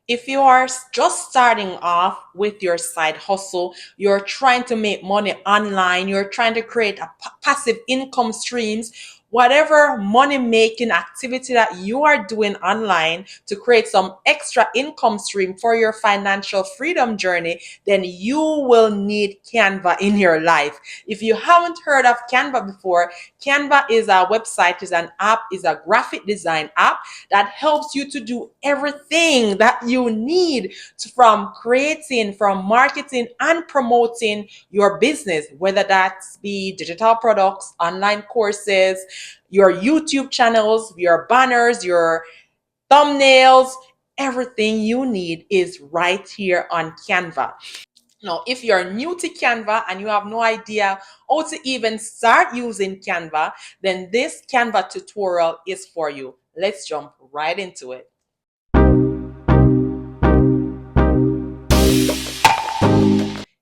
If you are just starting off with your side hustle, you're trying to make money online, you're trying to create a passive income streams, whatever money making activity that you are doing online to create some extra income stream for your financial freedom journey, then you will need Canva in your life. If you haven't heard of Canva before, Canva is a website, is an app, is a graphic design app that helps you to do everything that you need from creating, from marketing and promoting your business, whether that's be digital products, online courses, your YouTube channels, your banners, your thumbnails. Everything you need is right here on Canva. Now, if you're new to Canva and you have no idea how to even start using Canva, then this Canva tutorial is for you. Let's jump right into it.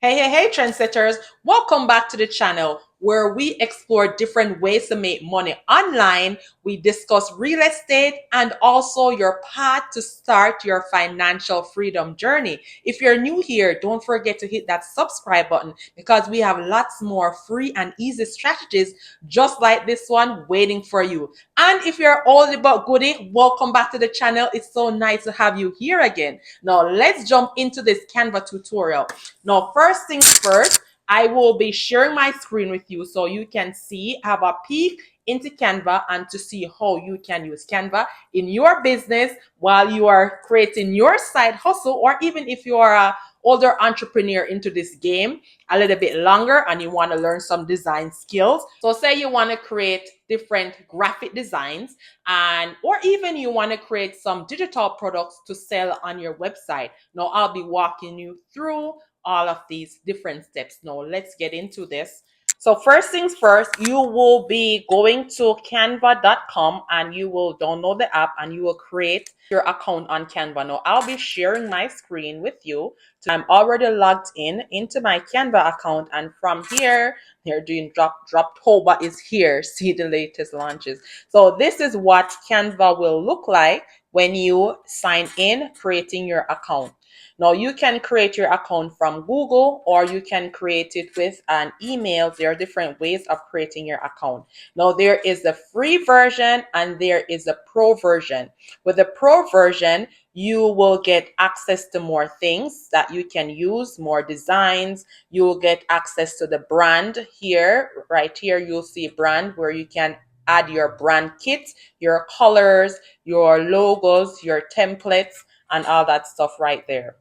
Hey, trendsetters. Welcome back to the channel where we explore different ways to make money online. We discuss real estate and also your path to start your financial freedom journey. If you're new here, don't forget to hit that subscribe button because we have lots more free and easy strategies just like this one waiting for you. And if you're all about goodie, welcome back to the channel. It's so nice to have you here again. Now, let's jump into this Canva tutorial. Now, first things first, I will be sharing my screen with you so you can see, have a peek into Canva and to see how you can use Canva in your business while you are creating your side hustle, or even if you are a older entrepreneur into this game a little bit longer and you want to learn some design skills. So say you want to create different graphic designs and or even you want to create some digital products to sell on your website. Now I'll be walking you through all of these different steps. Now let's get into this. So first things first, you will be going to canva.com and you will download the app and you will create your account on Canva. Now I'll be sharing my screen with you. I'm already logged in into my Canva account, and from here they're doing Droptober is here. See the latest launches. So this is what Canva will look like when you sign in, creating your account. Now you can create your account from Google or you can create it with an email. There are different ways of creating your account. Now there is the free version and there is a pro version. With the pro version, you will get access to more things that you can use, more designs. You will get access to the brand here. Right here, you'll see brand where you can add your brand kit, your colors, your logos, your templates, and all that stuff right there.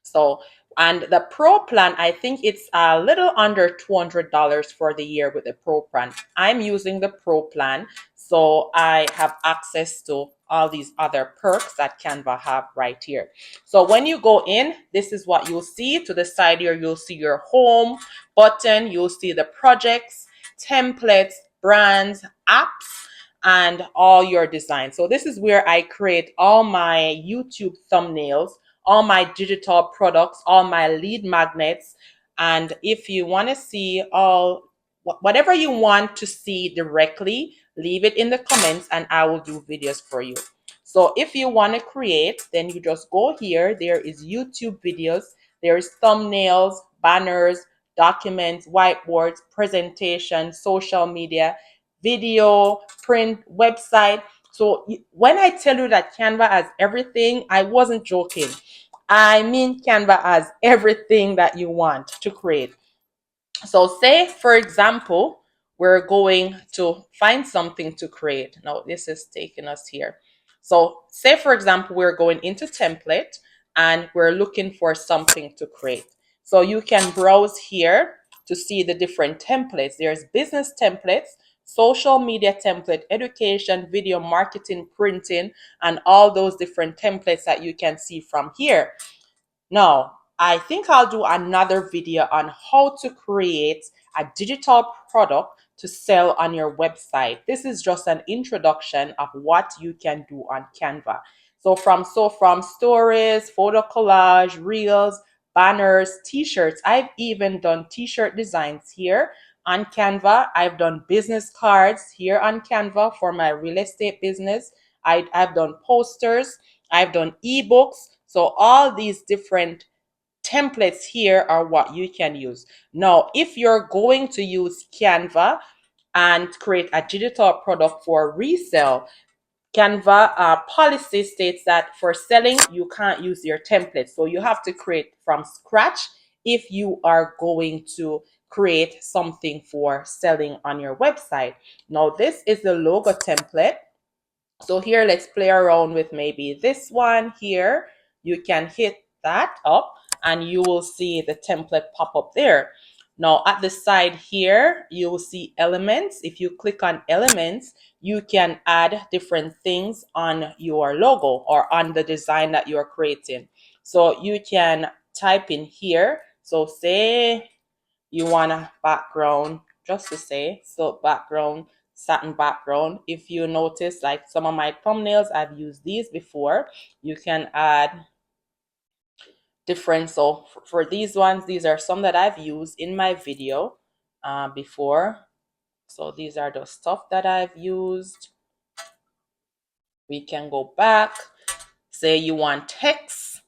So, and the pro plan, I think it's a little under $200 for the year with the pro plan. I'm using the pro plan, so I have access to all these other perks that Canva have right here. So when you go in, this is what you'll see. To the side here, you'll see your home button. You'll see the projects, templates, brands, apps, and all your designs. So this is where I create all my YouTube thumbnails, all my digital products, all my lead magnets. And if you want to see all whatever you want to see directly, leave it in the comments and I will do videos for you. So if you want to create, then you just go here. There is YouTube videos, there's thumbnails, banners, documents, whiteboards, presentations, social media, video, print, website. So when I tell you that Canva has everything, I wasn't joking. I mean, Canva has everything that you want to create. So say, for example, we're going to find something to create. Now, this is taking us here. So say, for example, we're going into template and we're looking for something to create. So you can browse here to see the different templates. There's business templates, social media template, education, video, marketing, printing, and all those different templates that you can see from here. Now, I think I'll do another video on how to create a digital product to sell on your website. This is just an introduction of what you can do on Canva. So from stories, photo collage, reels, banners, t-shirts. I've even done t-shirt designs here on Canva. I've done business cards here on Canva for my real estate business. I've done posters. I've done eBooks. So all these different templates here are what you can use. Now, if you're going to use Canva and create a digital product for resale, Canva policy states that for selling, you can't use your template. So you have to create from scratch if you are going to create something for selling on your website. Now, this is the logo template. So here, let's play around with maybe this one here. You can hit that up and you will see the template pop up there. Now at the side here, you will see elements. If you click on elements, you can add different things on your logo or on the design that you're creating. So you can type in here. So say you want a background, just to say, so background, satin background. If you notice, like some of my thumbnails, I've used these before. You can add different. So for these ones, these are some that I've used in my video before. So these are the stuff that I've used. We can go back. Say you want text.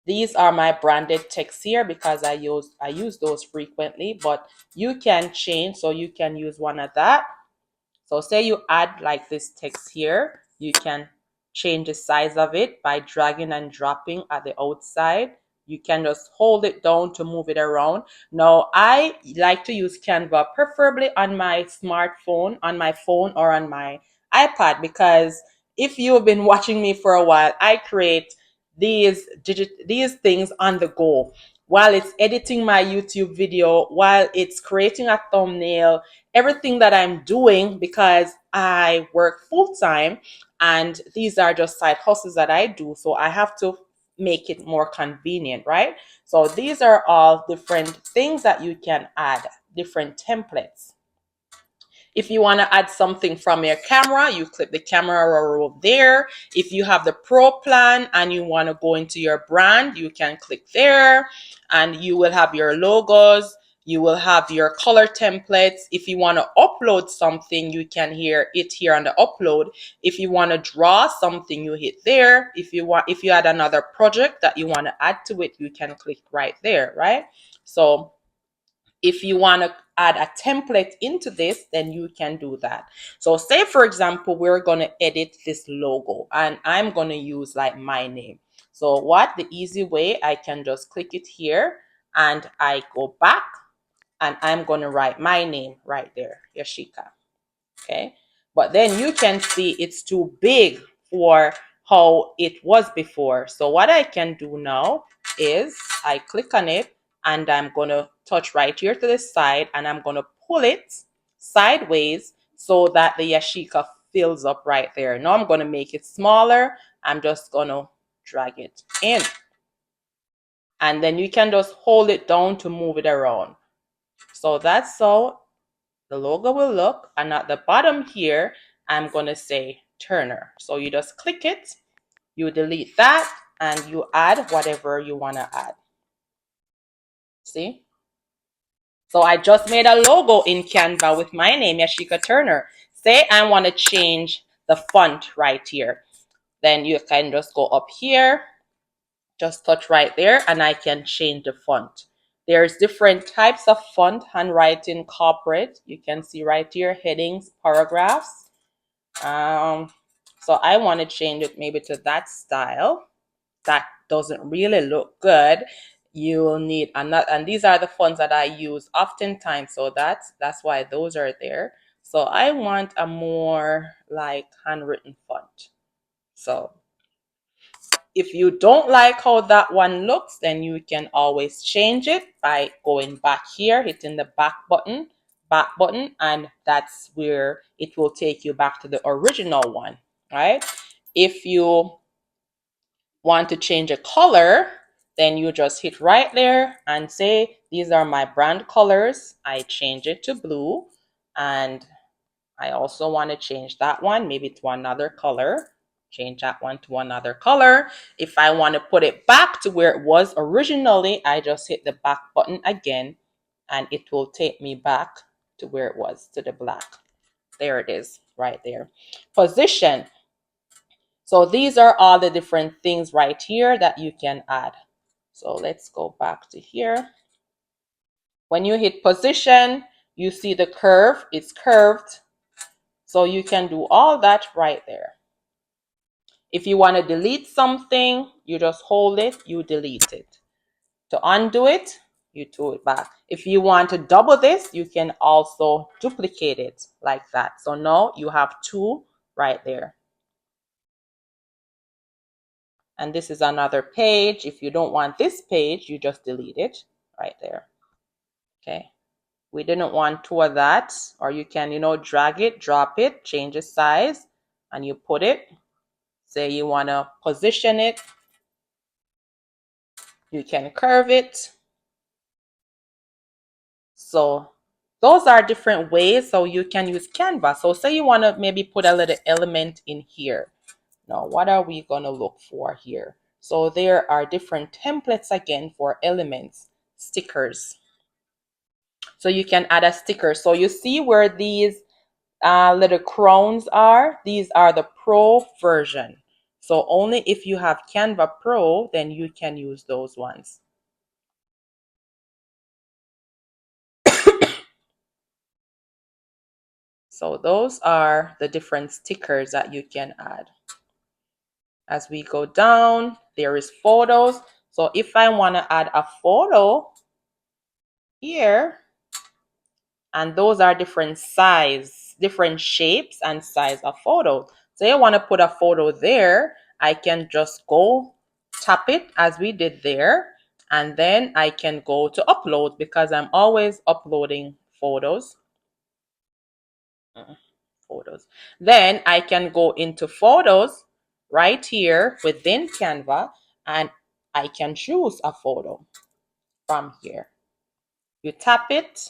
These are my branded text here because I use those frequently, but you can change, so you can use one of that. So say you add like this text here, you can change the size of it by dragging and dropping at the outside. You can just hold it down to move it around. Now, I like to use Canva preferably on my smartphone, on my phone, or on my iPad, because if you've been watching me for a while, I create these things on the go while it's editing my YouTube video, while it's creating a thumbnail, everything that I'm doing, because I work full time and these are just side hustles that I do. So I have to make it more convenient, right? So these are all different things that you can add, different templates. If you want to add something from your camera, you click the camera roll there. If you have the pro plan and you want to go into your brand, you can click there and you will have your logos. You will have your color templates. If you want to upload something, you can hear it here on the upload. If you want to draw something, you hit there. If you add another project that you want to add to it, you can click right there, right? So if you want to add a template into this, then you can do that. So say, for example, we're going to edit this logo and I'm going to use like my name. So the easy way, I can just click it here and I go back and I'm going to write my name right there, Yashika. Okay. But then you can see it's too big for how it was before. So what I can do now is I click on it and I'm going to touch right here to the side and I'm going to pull it sideways so that the Yashika fills up right there. Now I'm going to make it smaller. I'm just going to drag it in. And then you can just hold it down to move it around. So that's how the logo will look. And at the bottom here, I'm going to say Turner. So you just click it, you delete that, and you add whatever you want to add. See? So I just made a logo in Canva with my name, Yashika Turner. Say I want to change the font right here. Then you can just go up here, just touch right there, and I can change the font. There's different types of font: handwriting, corporate. You can see right here, headings, paragraphs. So I want to change it maybe to that style. That doesn't really look good. You will need another, and these are the fonts that I use oftentimes. So that's why those are there. So I want a more like handwritten font. So if you don't like how that one looks, then you can always change it by going back here, hitting the back button, and that's where it will take you back to the original one, right? If you want to change a color, then you just hit right there and say, these are my brand colors. I change it to blue, and I also want to change that one maybe to another color. Change that one to another color. If I want to put it back to where it was originally, I just hit the back button again and it will take me back to where it was, to the black. There it is, right there. Position. So these are all the different things right here that you can add. So let's go back to here. When you hit position, you see the curve, it's curved. So you can do all that right there. If you want to delete something, you just hold it, you delete it. To undo it, you do it back. If you want to double this, you can also duplicate it like that. So now you have two right there. And this is another page. If you don't want this page, you just delete it right there. Okay. We didn't want two of that. Or you can, drag it, drop it, change the size, and you put it. Say you want to position it. You can curve it. So those are different ways so you can use Canva. So say you want to maybe put a little element in here. Now, what are we going to look for here? So there are different templates again for elements, stickers. So you can add a sticker. So you see where these little crowns are? These are the Pro version. So only if you have Canva Pro, then you can use those ones. So those are the different stickers that you can add. As we go down, there is photos. So if I want to add a photo here, and those are different size, different shapes and size of photos. So I want to put a photo there, I can just go tap it as we did there, and then I can go to upload because I'm always uploading photos. Then I can go into photos right here within Canva, and I can choose a photo from here. You tap it,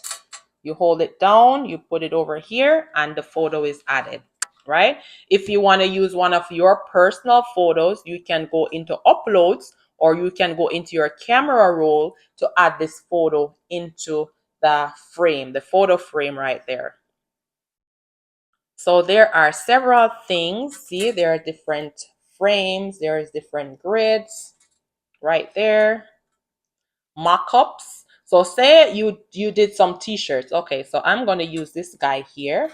you hold it down, you put it over here, and the photo is added, right? If you want to use one of your personal photos, you can go into uploads, or you can go into your camera roll to add this photo into the frame, the photo frame right there. So there are several things. See, there are different frames, there's different grids right there. Mock-ups. So say you did some t-shirts. Okay, so I'm going to use this guy here.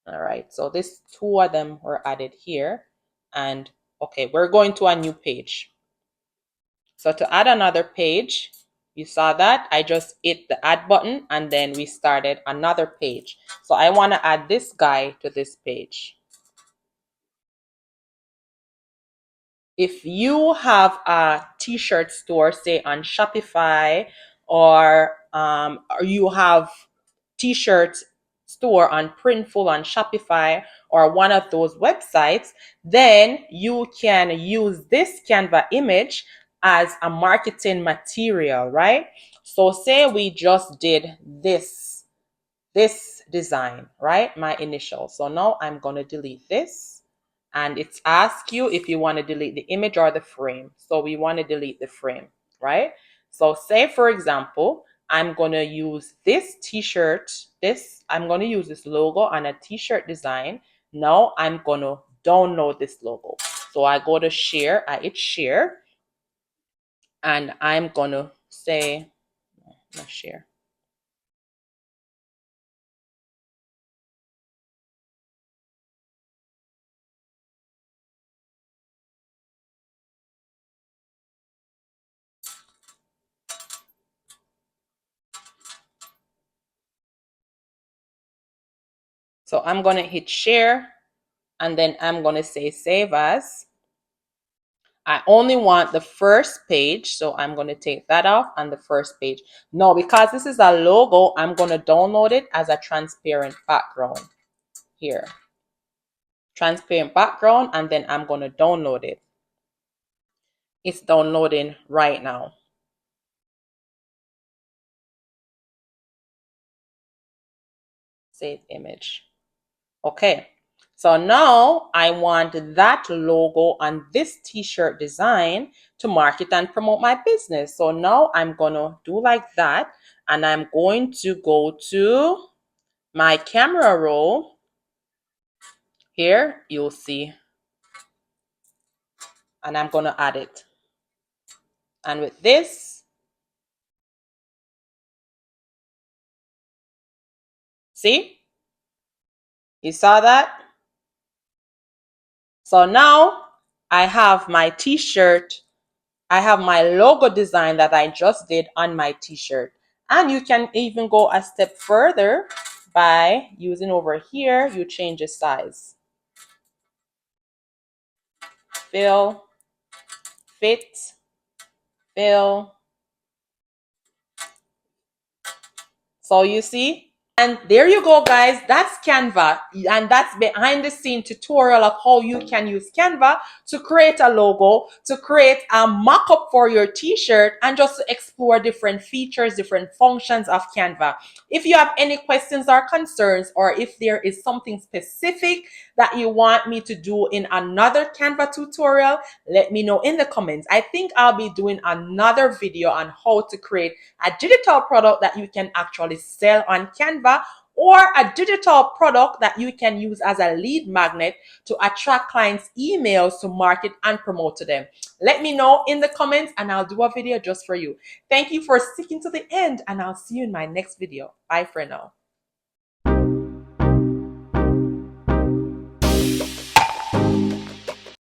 All right, so this two of them were added here. And okay, we're going to a new page. So to add another page, you saw that I just hit the add button and then we started another page. So I want to add this guy to this page. If you have a t-shirt store, say on Shopify, or you have t-shirt store on Printful on Shopify or one of those websites, then you can use this Canva image as a marketing material, right? So say we just did this design, right? My initial. So now I'm going to delete this, and it's asked you if you want to delete the image or the frame. So we want to delete the frame, right? So say, for example, I'm going to use this t-shirt, I'm going to use this logo on a t-shirt design. Now I'm going to download this logo. So I go to share, I hit share, and I'm going to say, not share. So I'm going to hit share, and then I'm going to say save as. I only want the first page, so I'm going to take that off on the first page. No, because this is a logo, I'm going to download it as a transparent background here. Transparent background, and then I'm going to download it. It's downloading right now. Save image. Okay. So now I want that logo on this t-shirt design to market and promote my business. So now I'm going to do like that, and I'm going to go to my camera roll, Here you'll see, and I'm going to add it. And with this, see, you saw that? So now I have my t-shirt. I have my logo design that I just did on my t-shirt. And you can even go a step further by using over here, you change the size. Fill, fit, fill. So you see, and there you go, guys. That's Canva, and that's behind the scene tutorial of how you can use Canva to create a logo, to create a mock-up for your t-shirt, and just to explore different features, different functions of Canva. If you have any questions or concerns, or if there is something specific that you want me to do in another Canva tutorial, let me know in the comments. I think I'll be doing another video on how to create a digital product that you can actually sell on Canva, or a digital product that you can use as a lead magnet to attract clients' emails to market and promote to them. Let me know in the comments and I'll do a video just for you. Thank you for sticking to the end, and I'll see you in my next video. Bye for now.